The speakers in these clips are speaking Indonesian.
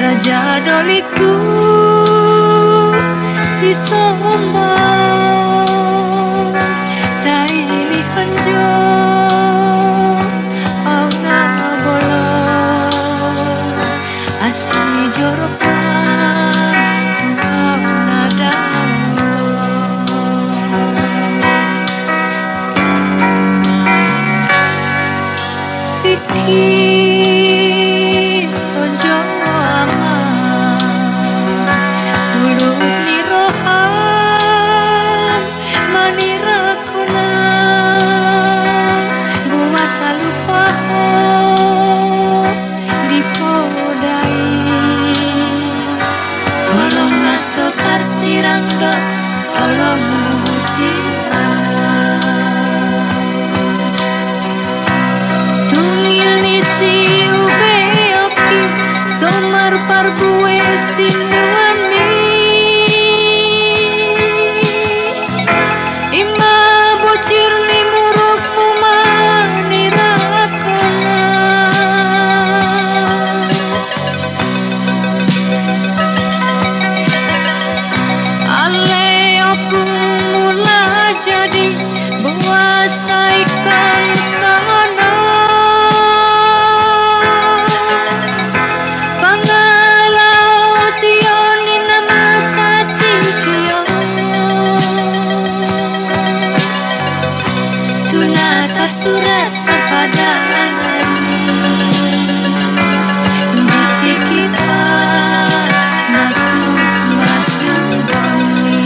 Raja doliku si sombong taili honjo auna bolong asi jorokan tuauna daun bikin honjo sokar sirang do tolong musirang tungil nisi ube oki somar parbue sinuani ima bocir ni muruk mumani rakona jadi menguasaikan sana pangalau sioni nama sadikio tunakah surat kepada ditikipan masuk bumi.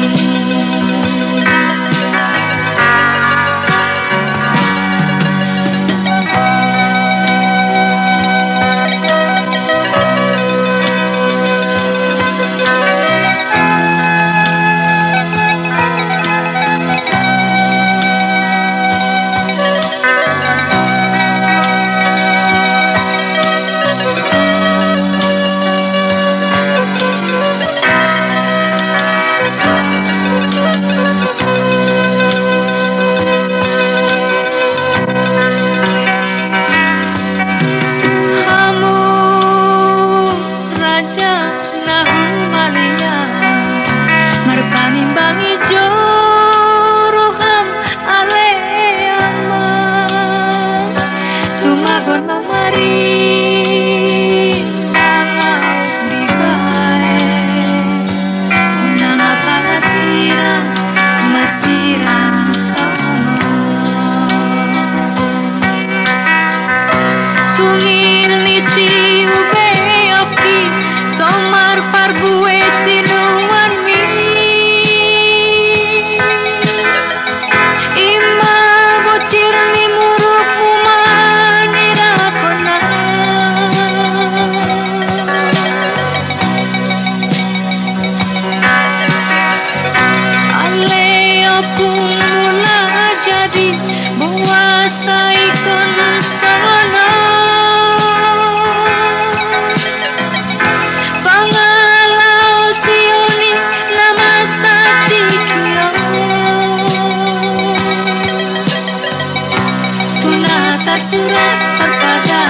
Surat kepada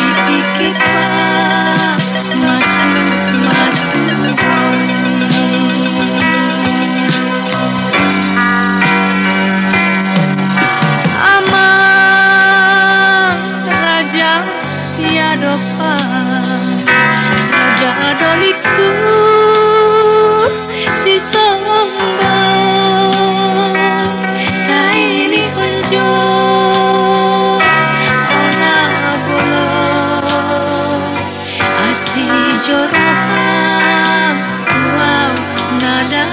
ditikipan masuk aman Raja siadopan Raja doliku si sombong jorokan wow nada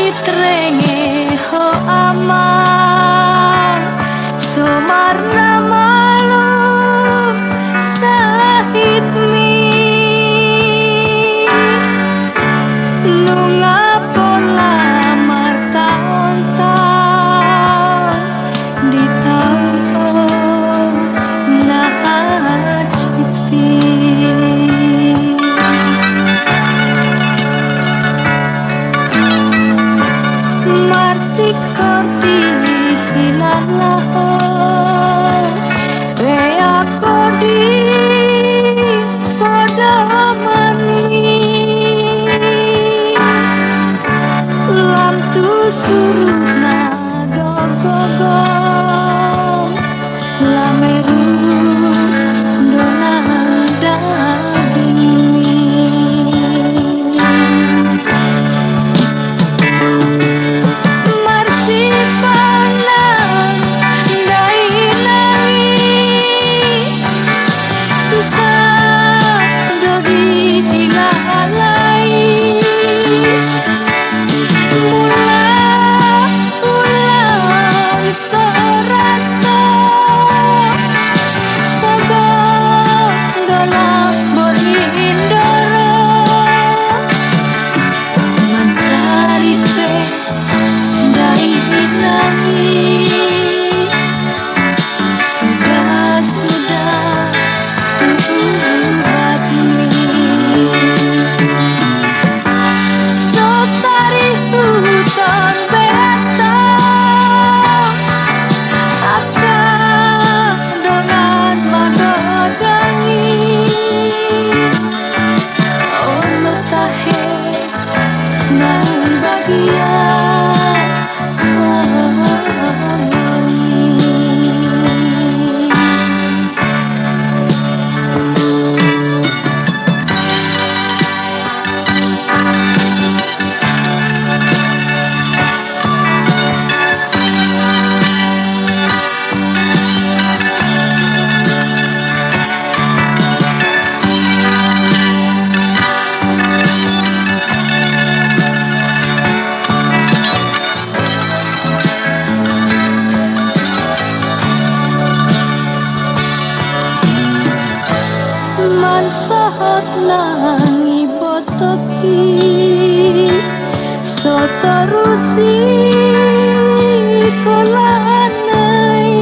litrenge ho amang Sumarna malu sahit mi Nunga pola martaon-taon di tahun nahajiti Marsik korti hilalaho Rea kodi podamani Lam tu suruna dogogong Lamerus donang daging Marsipanan dai nangi Susah dodi dilalai Ulang sorasa Sogok dolak borindoro Mansarite dai nangi Sudah tubuh Sotari hutan beta Akan dongan magodangi Ono tahe nang bagian suami Mansahat nangi botoki Sotarusi kolanai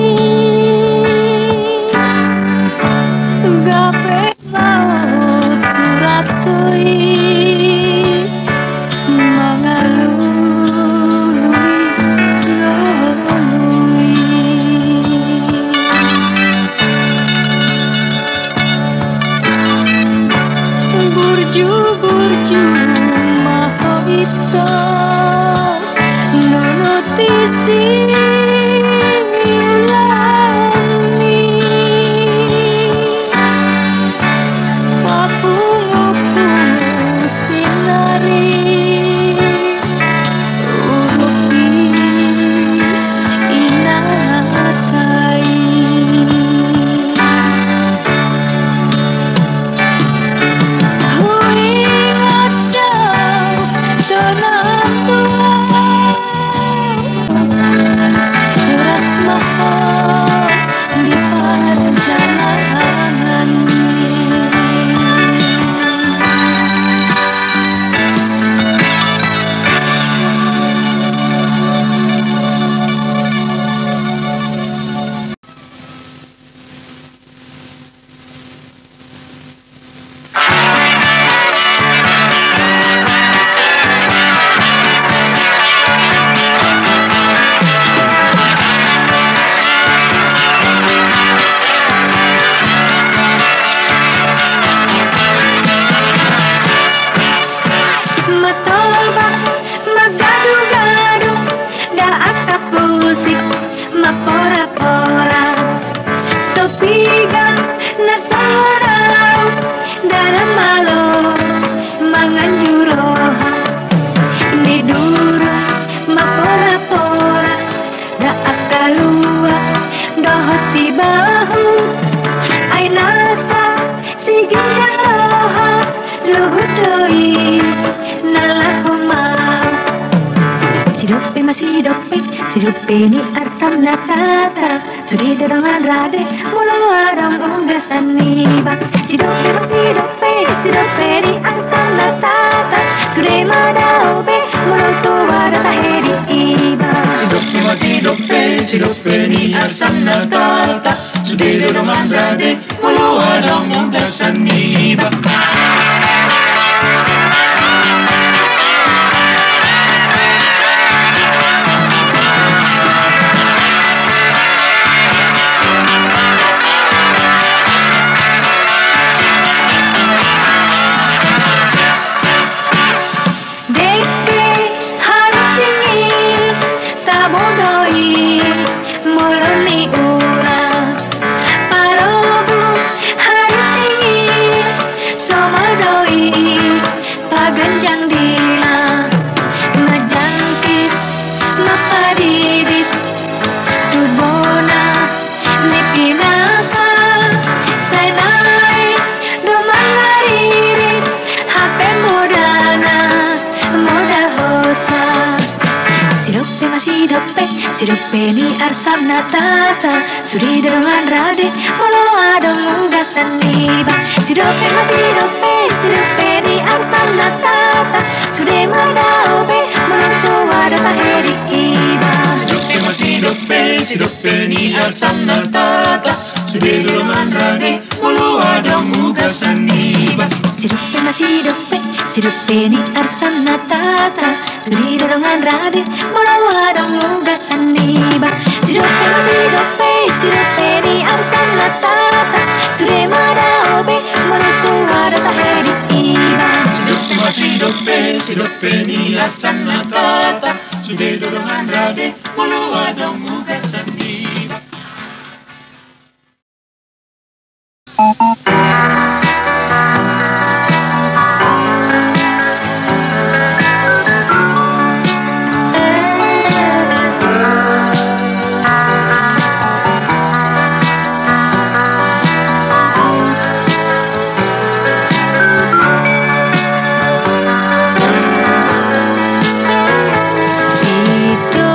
Gape laut turatui Mangalului ngalui Burju maho ito nunutisi ulani Papungu sinari urupi inatai Tenang tua masih dope, sirupe ni asam natata. Sudi dorongan rade, mulu adong unggasan niba. Sirupe masih dope, sirupe ni asam natata. Sudi madaope, mulu suara taheri iba. Sirupe masih dope, sirupe ni asam natata. Sudi dorongan rade, mulu adong unggasan niba. Sirupe ni asam natata. Sudi dorongan rade, mulu adong unggasan niba. Sirupe masih dope, sirupe ni asam natata. Sudi madaope, mulu suara taheri iba. Sirupe masih dope, sirupe ni asam natata. Sudi dorongan rade, mulu adong unggasan niba. Sirupe masih dope, sirupe ni asam natata. Sudi dorongan rade, mulu adong unggasan niba. Sirupe masih dope, sirupe ni asam natata. Sudi madaope, mulu suara taheri iba. Sirupe masih dope, sirupe ni asam natata. Sudi dorongan rade, mulu adong unggasan niba. Itu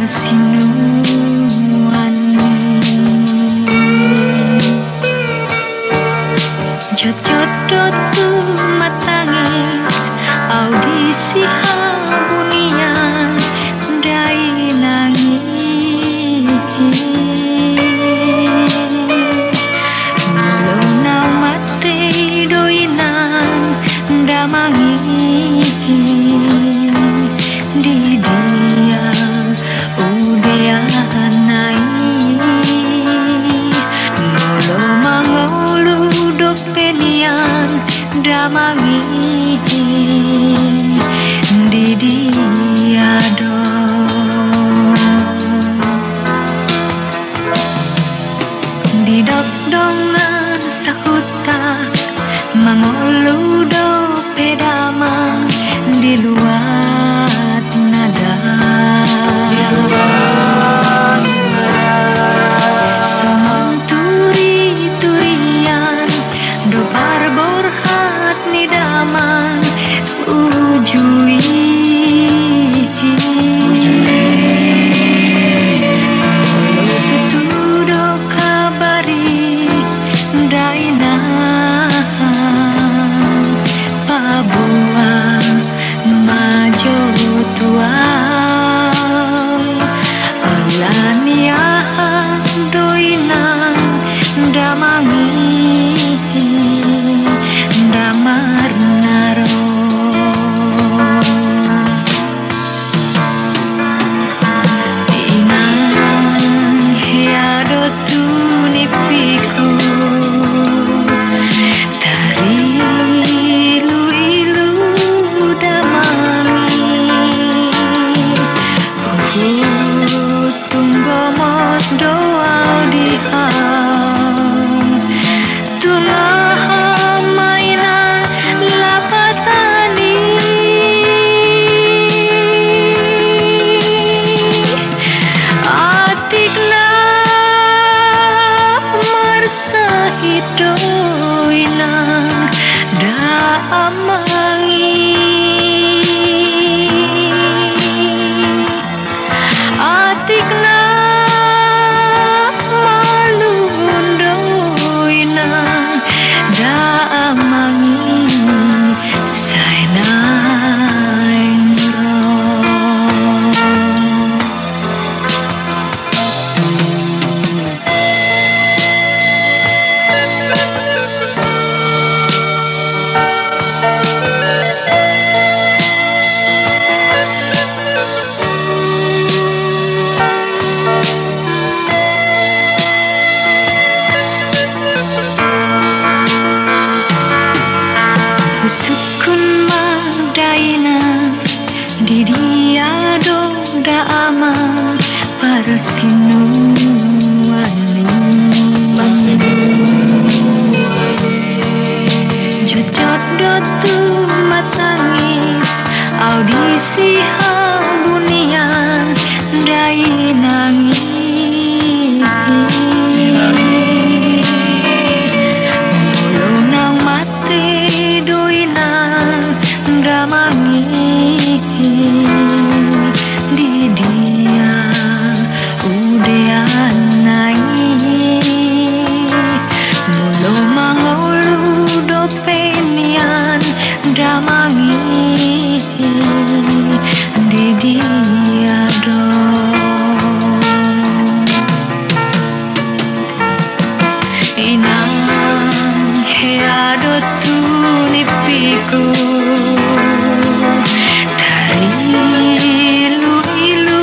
sinuani jot-jot tu matangis audisi habunian dai nangis mulona mate doinan damangi di dia udeanai molo mangolu dopenian damangi di dia do di dok dongan sahuta mangolu dopedama di luar nada somong turi-turian do parborhat ni daman ujui lutu do kabari daina pabuang majo tua alania doinan damangi damar naro inang hiado tunipiku dari ilu-ilu damangi tunggu mos doa di tungah mainan lapatani atikna marsahit doinan damangi atikna malun doinan damangi sainang ro sukun magdaina di dia do daama parsinuani jot-jot dotu matangis audisi habunian dai nangis mulunang mate doinan damangi di dia udeanai mulo mangolu dopenian damangi di dia do inang heado tunipiku dari ilu-ilu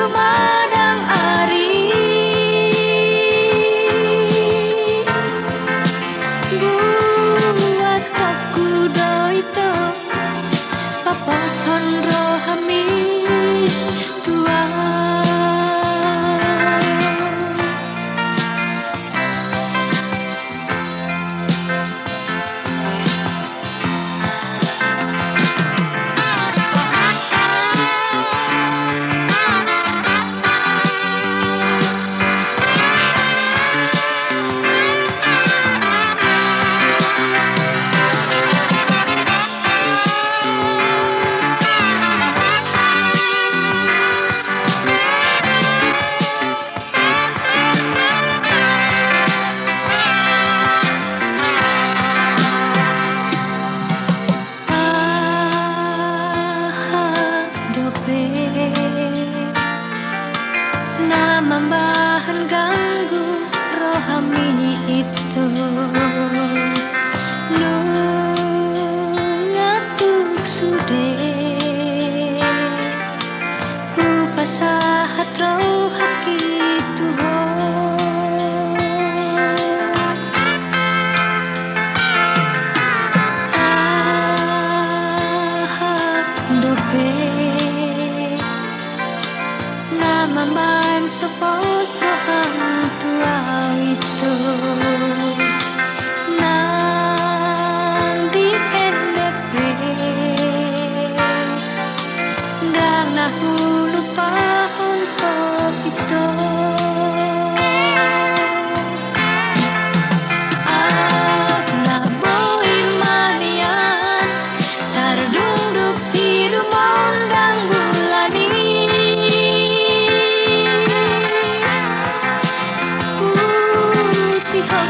lumadang ari buat aku doito paposon rohami tua. Namambahan ganggu rohami itu nungatuk sude upasahat rohak itu dope namambahan sepos rohang tua itu nang di NDP dan nahulu pahon top itu boy manian tardungduk si rumondang bulani putih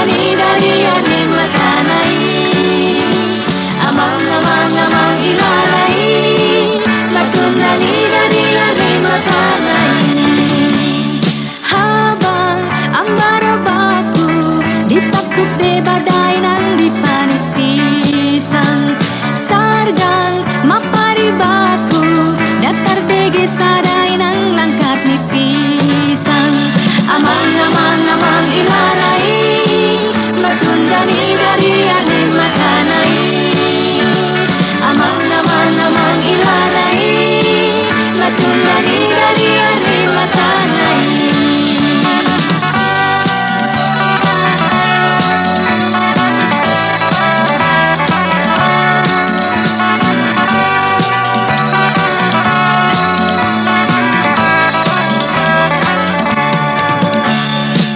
Matundani dari ani makanai, amang ilalai. Matundani dari ani makanai. Habang ang barabaku ditakuk de badai nang dipanis pisang. Sargang maparibaku datar dege sadai nang langkat ni pisang. Amang ilalai. Matundani dari ani makanai, amang ilalai. Matundani dari ani makanai.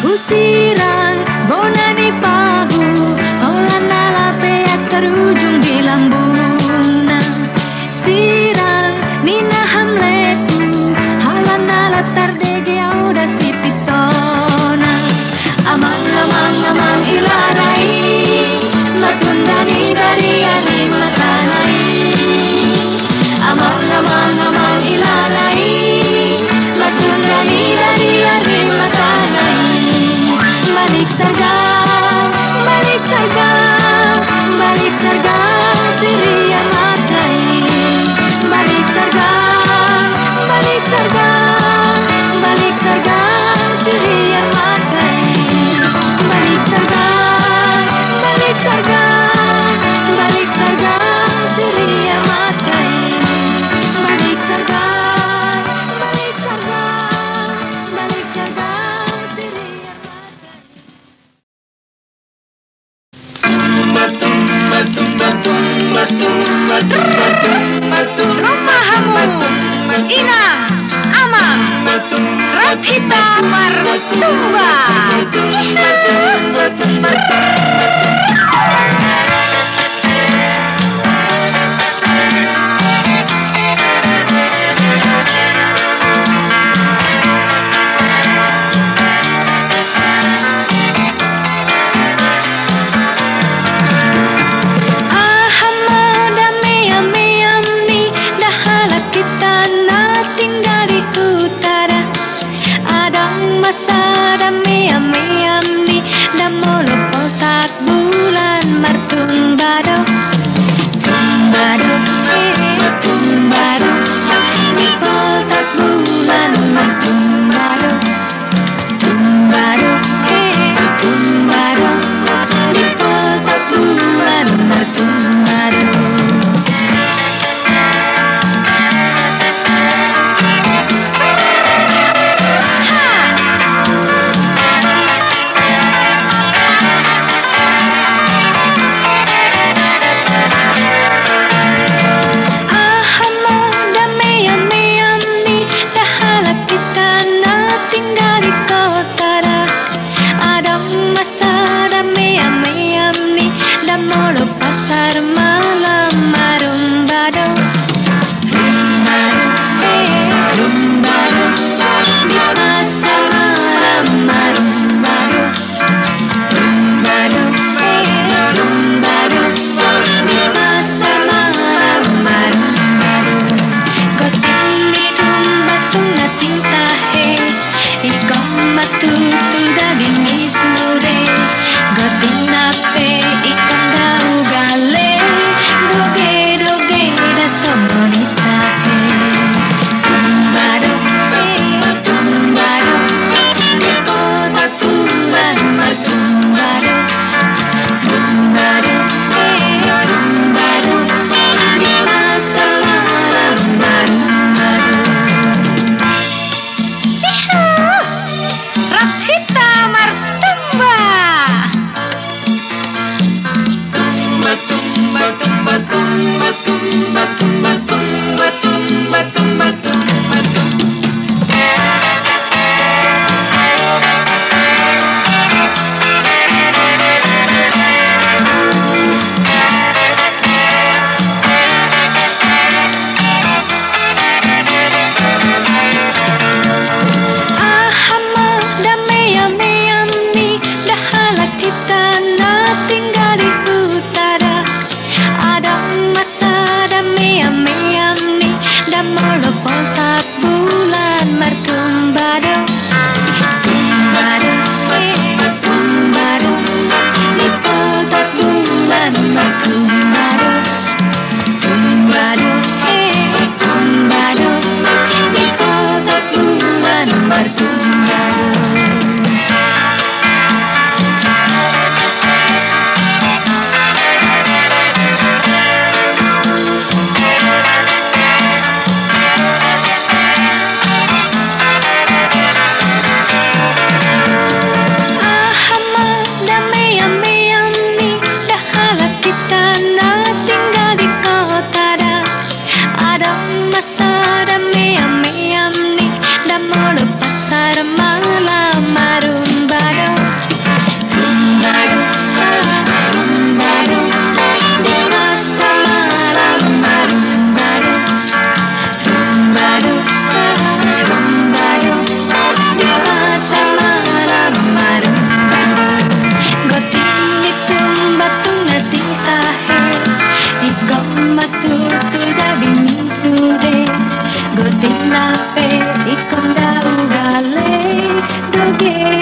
Usiran bonani pahu, holana lapea terujung di lambuna. Sirang nina hamleku, halana latar dege auda si pitona. Amang ilalai. Matundani dari ani makanai, amang ilalai. Matundani dari ani makanai. Balik sargang, balik sargang, balik sargang, siria matai. Balik sargang, balik sargang, balik sargang, siria matai. Balik sargang, balik sargang, balik sargang, siria matai. Balik sargang, balik sargang, balik sargang, siria Rumahamu inang amang Rathita Martumba. Goting nape ikan daw gale.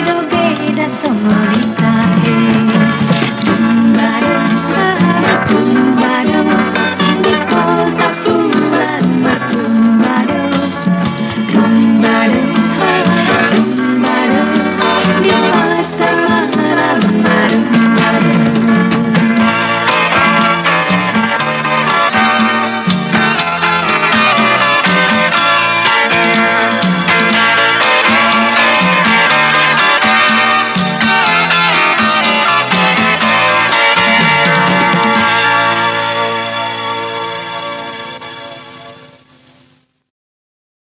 doge da somolita he. Tumba tumba tumba.